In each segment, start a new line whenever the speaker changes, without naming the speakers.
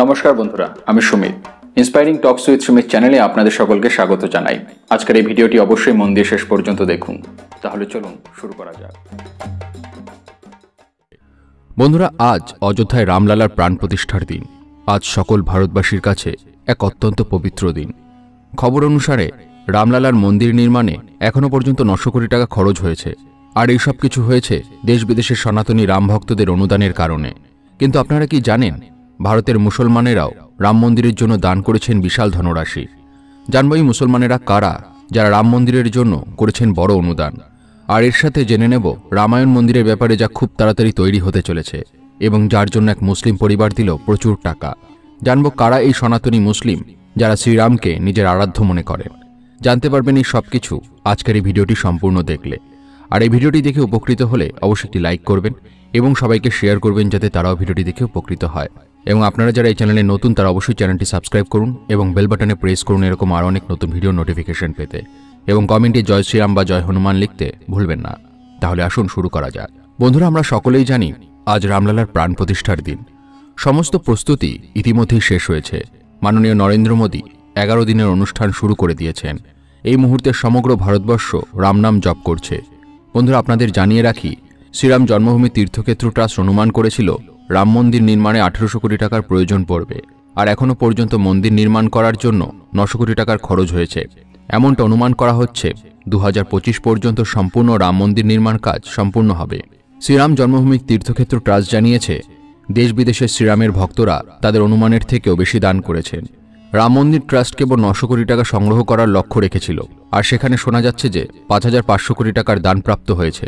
নমস্কার বন্ধুরা, আমি Sumit. Inspiring talks with Sumit চ্যানেলে আপনাদের সকলকে স্বাগত জানাই। আজকের এই ভিডিওটি অবশ্যই মন দিয়ে শেষ পর্যন্ত দেখুন। তাহলে চলুন শুরু করা যাক।
বন্ধুরা, আজ অযোধ্যায় রামলালার প্রাণ প্রতিষ্ঠার দিন। আজ সকল ভারতবাসীর কাছে এক অত্যন্ত পবিত্র দিন। খবর অনুসারে রামলালার মন্দির নির্মাণে এখনও পর্যন্ত 900 কোটি টাকা খরচ হয়েছে। আর এই সব কিছু হয়েছে দেশ বিদেশের সনাতনী রাম ভক্তদের অনুদানের কারণে। কিন্তু আপনারা কি জানেন, ভারতের মুসলমানেরাও রাম মন্দিরের জন্য দান করেছেন বিশাল ধনরাশি। জানব এই মুসলমানেরা কারা, যারা রাম মন্দিরের জন্য করেছেন বড় অনুদান। আর এর সাথে জেনে নেব রামায়ণ মন্দিরের ব্যাপারে, যা খুব তাড়াতাড়ি তৈরি হতে চলেছে এবং যার জন্য এক মুসলিম পরিবার দিল প্রচুর টাকা। জানব কারা এই সনাতনী মুসলিম যারা শ্রীরামকে নিজের আরাধ্য মনে করেন। জানতে পারবেন এই সব কিছু আজকের এই ভিডিওটি সম্পূর্ণ দেখলে। আর এই ভিডিওটি দেখে উপকৃত হলে অবশ্যই একটি লাইক করবেন এবং সবাইকে শেয়ার করবেন, যাতে তারাও ভিডিওটি দেখে উপকৃত হয়। এবং আপনারা যারা এই চ্যানেলে নতুন, তারা অবশ্যই চ্যানেলটি সাবস্ক্রাইব করুন এবং বেল বাটনে প্রেস করুন এরকম আরও অনেক নতুন ভিডিও নোটিফিকেশন পেতে। এবং কমেন্টে জয় শ্রীরাম বা জয় হনুমান লিখতে ভুলবেন না। তাহলে আসুন শুরু করা যাক। বন্ধুরা, আমরা সকলেই জানি আজ রামলালার প্রাণ প্রতিষ্ঠার দিন। সমস্ত প্রস্তুতি ইতিমধ্যেই শেষ হয়েছে। মাননীয় নরেন্দ্র মোদী 11 দিনের অনুষ্ঠান শুরু করে দিয়েছেন। এই মুহূর্তে সমগ্র ভারতবর্ষ রামনাম জপ করছে। বন্ধুরা, আপনাদের জানিয়ে রাখি, শ্রীরাম জন্মভূমি তীর্থক্ষেত্র ট্রাস্ট অনুমান করেছিল রাম মন্দির নির্মাণে 1800 কোটি টাকার প্রয়োজন পড়বে। আর এখনও পর্যন্ত মন্দির নির্মাণ করার জন্য 900 কোটি টাকার খরচ হয়েছে। এমনটা অনুমান করা হচ্ছে 2025 পর্যন্ত সম্পূর্ণ রাম মন্দির নির্মাণ কাজ সম্পূর্ণ হবে। শ্রীরাম জন্মভূমি তীর্থক্ষেত্র ট্রাস্ট জানিয়েছে, দেশ বিদেশের শ্রীরামের ভক্তরা তাদের অনুমানের থেকেও বেশি দান করেছেন। রাম মন্দির ট্রাস্ট কেবল 900 কোটি টাকা সংগ্রহ করার লক্ষ্য রেখেছিল, আর সেখানে শোনা যাচ্ছে যে 5500 কোটি টাকার দান প্রাপ্ত হয়েছে।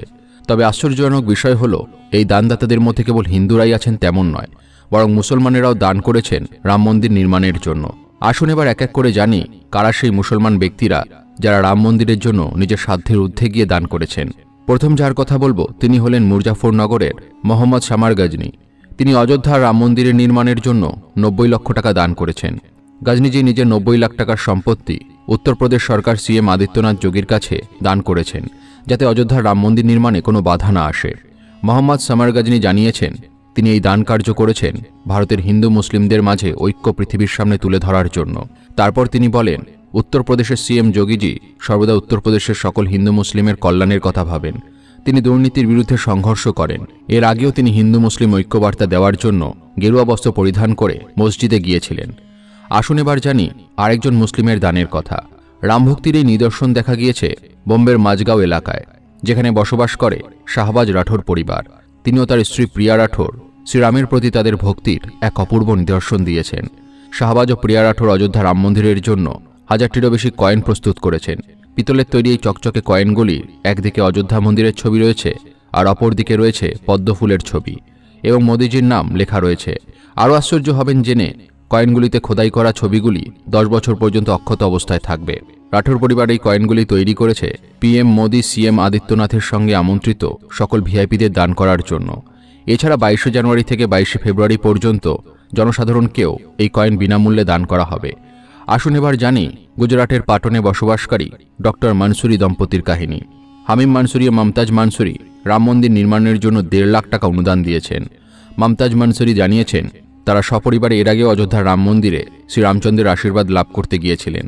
তবে আশ্চর্যজনক বিষয় হল, এই দানদাতাদের মধ্যে কেবল হিন্দুরাই আছেন তেমন নয়, বরং মুসলমানেরাও দান করেছেন রাম মন্দির নির্মাণের জন্য। আসুন এবার এক এক করে জানি কারা সেই মুসলমান ব্যক্তিরা যারা রাম মন্দিরের জন্য নিজের সাধ্যের ঊর্ধ্বে গিয়ে দান করেছেন। প্রথম যার কথা বলবো তিনি হলেন মুজাফরনগরের মোহাম্মদ শামার গজনী। তিনি অযোধ্যার রাম মন্দিরের নির্মাণের জন্য 90 লক্ষ টাকা দান করেছেন। গজনীজি নিজের 90 লাখ টাকার সম্পত্তি উত্তরপ্রদেশ সরকার সিএম আদিত্যনাথ যোগীর কাছে দান করেছেন, যাতে অযোধ্যার রাম মন্দির নির্মাণে কোনো বাধা না আসে। মোহাম্মদ শামার গজনী জানিয়েছেন, তিনি এই দান কার্য করেছেন ভারতের হিন্দু মুসলিমদের মাঝে ঐক্য পৃথিবীর সামনে তুলে ধরার জন্য। তারপর তিনি বলেন, উত্তরপ্রদেশের সিএম যোগীজি সর্বদা উত্তরপ্রদেশের সকল হিন্দু মুসলিমের কল্যাণের কথা ভাবেন। তিনি দুর্নীতির বিরুদ্ধে সংঘর্ষ করেন। এর আগেও তিনি হিন্দু মুসলিম ঐক্যবার্তা দেওয়ার জন্য গেরুয়া বস্ত্র পরিধান করে মসজিদে গিয়েছিলেন। আসুন এবার জানি আরেকজন মুসলিমের দানের কথা। রামভক্তির এই নিদর্শন দেখা গিয়েছে বোম্বের মাঝগাঁও এলাকায়, যেখানে বসবাস করে শাহবাজ রাঠোর পরিবার। তিনিও তার স্ত্রী প্রিয়া রাঠোর শ্রীরামের প্রতি তাদের ভক্তির এক অপূর্ব নিদর্শন দিয়েছেন। শাহবাজ ও প্রিয়া রাঠোর অযোধ্যা রাম মন্দিরের জন্য 1000টিরও বেশি কয়েন প্রস্তুত করেছেন। পিতলের তৈরি এই চকচকে কয়েনগুলির একদিকে অযোধ্যা মন্দিরের ছবি রয়েছে, আর অপর দিকে রয়েছে পদ্মফুলের ছবি এবং মোদিজির নাম লেখা রয়েছে। আরও আশ্চর্য হবেন জেনে, কয়েনগুলিতে খোদাই করা ছবিগুলি 10 বছর পর্যন্ত অক্ষত অবস্থায় থাকবে। রাঠোর পরিবার এই কয়েনগুলি তৈরি করেছে পিএম মোদি সিএম আদিত্যনাথের সঙ্গে আমন্ত্রিত সকল ভিআইপিদের দান করার জন্য। এছাড়া 22 জানুয়ারি থেকে 22 ফেব্রুয়ারি পর্যন্ত জনসাধারণকেও এই কয়েন বিনামূল্যে দান করা হবে। আসুন এবার জানি গুজরাটের পাটনে বসবাসকারী ডক্টর মানসুরি দম্পতির কাহিনী। হামিম মানসুরি ও মমতাজ মানসুরি রাম মন্দির নির্মাণের জন্য 1.5 লাখ টাকা অনুদান দিয়েছেন। মমতাজ মানসুরি জানিয়েছেন, তারা সপরিবারে এর আগে অযোধ্যার রাম মন্দিরে শ্রীরামচন্দ্রের আশীর্বাদ লাভ করতে গিয়েছিলেন।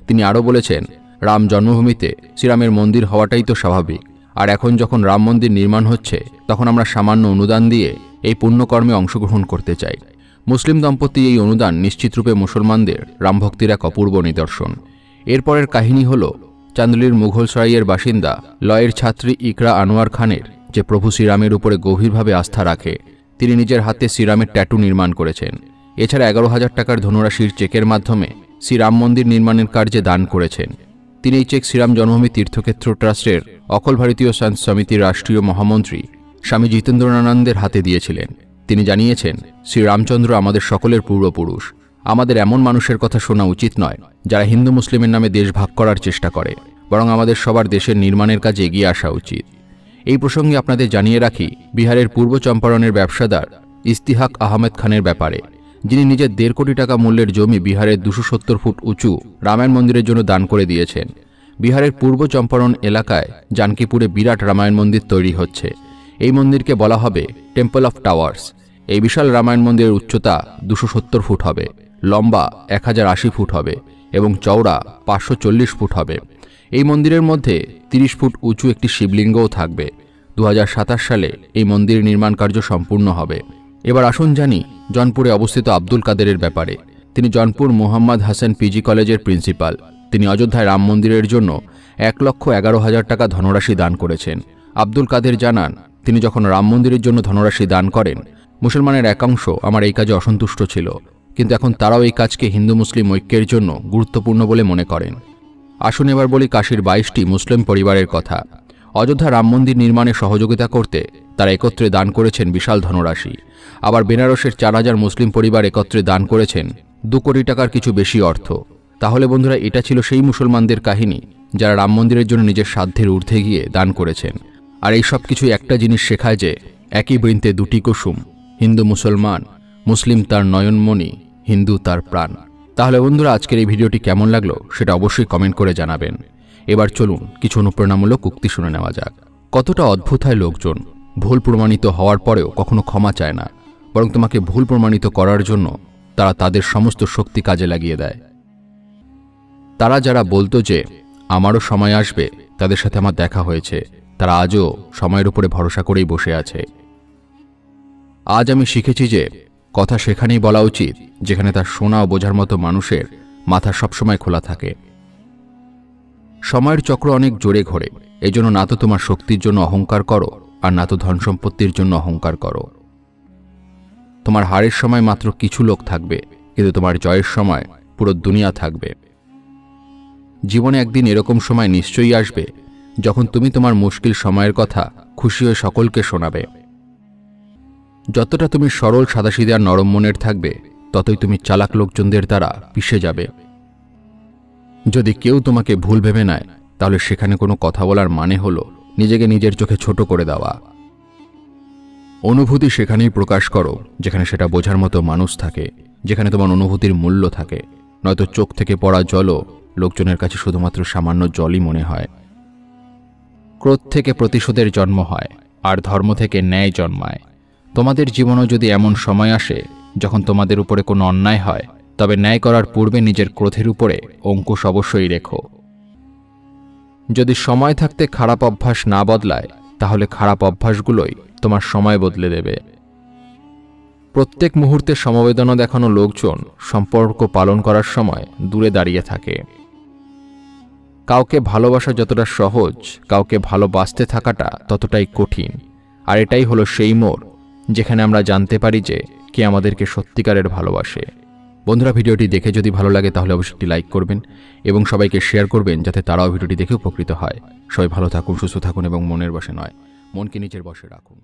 তিনি আরও বলেছেন, রাম জন্মভূমিতে শ্রীরামের মন্দির হওয়াটাই তো স্বাভাবিক। আর এখন যখন রাম মন্দির নির্মাণ হচ্ছে, তখন আমরা সামান্য অনুদান দিয়ে এই পুণ্যকর্মে অংশগ্রহণ করতে চাই। মুসলিম দম্পতি এই অনুদান নিশ্চিতরূপে মুসলমানদের রামভক্তির এক অপূর্ব নিদর্শন। এরপরের কাহিনী হল চান্দলির মুঘলসরাইয়ের বাসিন্দা লয়ের ছাত্রী ইকরা আনোয়ার খানের, যে প্রভু শ্রীরামের উপরে গভীরভাবে আস্থা রাখে। তিনি নিজের হাতে শ্রীরামের ট্যাটু নির্মাণ করেছেন। এছাড়া 11,000 টাকার ধনরাশির চেকের মাধ্যমে শ্রীরাম মন্দির নির্মাণের কার্যে দান করেছেন। তিনি এই চেক শ্রীরাম জন্মভূমি তীর্থক্ষেত্র ট্রাস্টের অখল ভারতীয় সন্ত সমিতির রাষ্ট্রীয় মহামন্ত্রী স্বামী জিতেন্দ্রানন্দের হাতে দিয়েছিলেন। তিনি জানিয়েছেন, শ্রীরামচন্দ্র আমাদের সকলের পূর্বপুরুষ। আমাদের এমন মানুষের কথা শোনা উচিত নয় যারা হিন্দু মুসলিমের নামে দেশ ভাগ করার চেষ্টা করে, বরং আমাদের সবার দেশের নির্মাণের কাজে এগিয়ে আসা উচিত। এই প্রসঙ্গে আপনাদের জানিয়ে রাখি বিহারের পূর্ব চম্পারণের ব্যবসাদার ইস্তিহাক আহমেদ খানের ব্যাপারে, যিনি নিজের 1.5 কোটি টাকা মূল্যের জমি বিহারের 270 ফুট উঁচু রামায়ণ মন্দিরের জন্য দান করে দিয়েছেন। বিহারের পূর্ব চম্পারণ এলাকায় জানকিপুরে বিরাট রামায়ণ মন্দির তৈরি হচ্ছে। এই মন্দিরকে বলা হবে টেম্পল অফ টাওয়ার্স। এই বিশাল রামায়ণ মন্দিরের উচ্চতা 270 ফুট হবে, লম্বা 1080 ফুট হবে এবং চওড়া 540 ফুট হবে। এই মন্দিরের মধ্যে 30 ফুট উঁচু একটি শিবলিঙ্গও থাকবে। 2027 সালে এই মন্দির নির্মাণ কার্য সম্পূর্ণ হবে। এবার আসুন জানি জনপুরে অবস্থিত আব্দুল কাদেরের ব্যাপারে। তিনি জনপুর মোহাম্মদ হাসান পিজি কলেজের প্রিন্সিপাল। তিনি অযোধ্যায় রাম মন্দিরের জন্য 1,11,000 টাকা ধনরাশি দান করেছেন। আব্দুল কাদের জানান, তিনি যখন রাম মন্দিরের জন্য ধনরাশি দান করেন, মুসলমানের একাংশ আমার এই কাজে অসন্তুষ্ট ছিল, কিন্তু এখন তারাও এই কাজকে হিন্দু মুসলিম ঐক্যের জন্য গুরুত্বপূর্ণ বলে মনে করেন। আসুন এবার বলি কাশীর 22টি মুসলিম পরিবারের কথা। অযোধ্যা রাম মন্দির নির্মাণে সহযোগিতা করতে তারা একত্রে দান করেছেন বিশাল ধনরাশি। আবার বেনারসের 4000 মুসলিম পরিবার একত্রে দান করেছেন 2 কোটি টাকার কিছু বেশি অর্থ। তাহলে বন্ধুরা, এটা ছিল সেই মুসলমানদের কাহিনী যারা রাম মন্দিরের জন্য নিজের সাধ্যের ঊর্ধ্বে গিয়ে দান করেছেন। আর এই সব কিছু একটা জিনিস শেখায় যে একই বৃন্তে দুটি কুসুম, হিন্দু মুসলমান, মুসলিম তার নয়নমণি, হিন্দু তার প্রাণ। তাহলে বন্ধুরা, আজকের এই ভিডিওটি কেমন লাগলো সেটা অবশ্যই কমেন্ট করে জানাবেন। এবার চলুন কিছু অনুপ্রেরণামূলক উক্তি শুনে নেওয়া যাক। কতটা অদ্ভুত হয় লোকজন, ভুল প্রমাণিত হওয়ার পরেও কখনো ক্ষমা চায় না, বরং তোমাকে ভুল প্রমাণিত করার জন্য তারা তাদের সমস্ত শক্তি কাজে লাগিয়ে দেয়। তারা যারা বলতো যে আমারও সময় আসবে, তাদের সাথে আমার দেখা হয়েছে, তারা আজও সময়ের উপরে ভরসা করেই বসে আছে। আজ আমি শিখেছি যে কথা সেখানেই বলা উচিত যেখানে তার শোনা ও বোঝার মতো মানুষের মাথা সবসময় খোলা থাকে। সময়ের চক্র অনেক জোরে ঘোরে, এই জন্য না তো তোমার শক্তির জন্য অহংকার করো, আর না তো ধন সম্পত্তির জন্য অহংকার করো। তোমার হারের সময় মাত্র কিছু লোক থাকবে, কিন্তু তোমার জয়ের সময় পুরো দুনিয়া থাকবে। জীবনে একদিন এরকম সময় নিশ্চয়ই আসবে যখন তুমি তোমার মুশকিল সময়ের কথা খুশি হয়ে সকলকে শোনাবে। যতটা তুমি সরল সাদাসিধে আর নরম মনের থাকবে, ততই তুমি চালাক লোকজনদের দ্বারা পিষে যাবে। যদি কেউ তোমাকে ভুল ভেবে নেয়, তাহলে সেখানে কোনো কথা বলার মানে হলো নিজেকে নিজের চোখে ছোট করে দেওয়া। অনুভূতি সেখানেই প্রকাশ করো যেখানে সেটা বোঝার মতো মানুষ থাকে, যেখানে তোমার অনুভূতির মূল্য থাকে। নয়তো চোখ থেকে পড়া জলও লোকজনের কাছে শুধুমাত্র সামান্য জলই মনে হয়। ক্রোধ থেকে প্রতিশোধের জন্ম হয়, আর ধর্ম থেকে ন্যায় জন্মায়। তোমাদের জীবনও যদি এমন সময় আসে যখন তোমাদের উপরে কোনো অন্যায় হয়, তবে ন্যায় করার পূর্বে নিজের ক্রোধের উপরে অঙ্কুশ অবশ্যই রেখো। যদি সময় থাকতে খারাপ অভ্যাস না বদলায়, তাহলে খারাপ অভ্যাসগুলোই তোমার সময় বদলে দেবে। প্রত্যেক মুহূর্তে সমবেদনা দেখানো লোকজন সম্পর্ক পালন করার সময় দূরে দাঁড়িয়ে থাকে। কাউকে ভালোবাসা যতটা সহজ, কাউকে ভালোবাসতে থাকাটা ততটাই কঠিন। আর এটাই হলো সেই মোড় যেখানে আমরা জানতে পারি যে কে আমাদেরকে সত্যিকারের ভালোবাসে। বন্ধুরা, ভিডিওটি দেখে যদি ভালো লাগে তাহলে অবশ্যই একটি লাইক করবেন এবং সবাইকে শেয়ার করবেন যাতে তারাও ভিডিওটি দেখে উপকৃত হয়। সবাই ভালো থাকুন, সুস্থ থাকুন এবং মনের বশে নয়, মনকে নিজের বশে রাখুন।